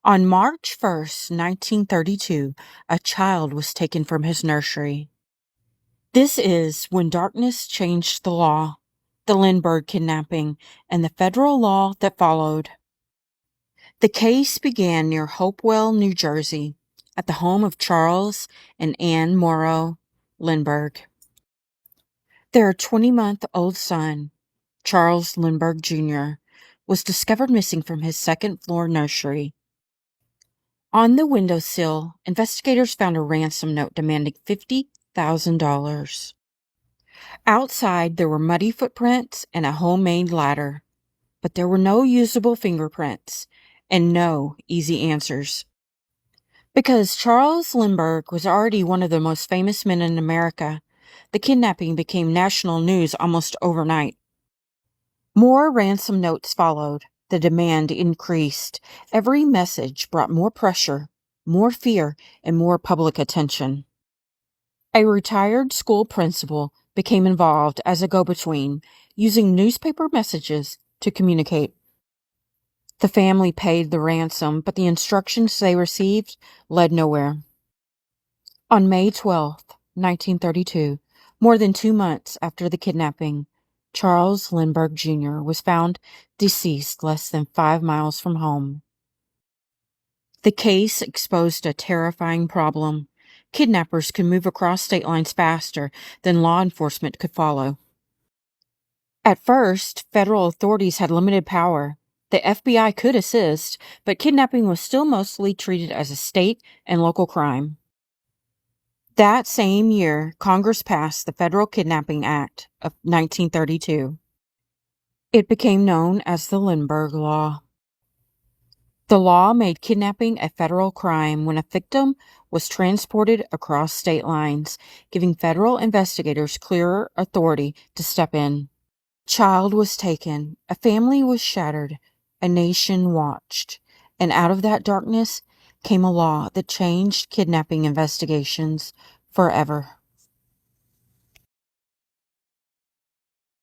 On March 1st, 1932, a child was taken from his nursery. This is when darkness changed the law, the Lindbergh kidnapping, and the federal law that followed. The case began near Hopewell, New Jersey, at the home of Charles and Ann Morrow Lindbergh. Their 20-month-old son, Charles Lindbergh Jr., was discovered missing from his second-floor nursery. On the windowsill, investigators found a ransom note demanding $50,000. Outside, there were muddy footprints and a homemade ladder, but there were no usable fingerprints and no easy answers. Because Charles Lindbergh was already one of the most famous men in America, the kidnapping became national news almost overnight. More ransom notes followed. The demand increased. Every message brought more pressure, more fear, and more public attention. A retired school principal became involved as a go-between, using newspaper messages to communicate. The family paid the ransom, but the instructions they received led nowhere. On May 12, 1932, more than 2 months after the kidnapping, Charles Lindbergh Jr. was found deceased less than 5 miles from home. The case exposed a terrifying problem. Kidnappers could move across state lines faster than law enforcement could follow. At first, federal authorities had limited power. The FBI could assist, but kidnapping was still mostly treated as a state and local crime. That same year, Congress passed the Federal Kidnapping Act of 1932. It became known as the Lindbergh Law. The law made kidnapping a federal crime when a victim was transported across state lines, giving federal investigators clearer authority to step in. A child was taken, a family was shattered, a nation watched, and out of that darkness came a law that changed kidnapping investigations forever.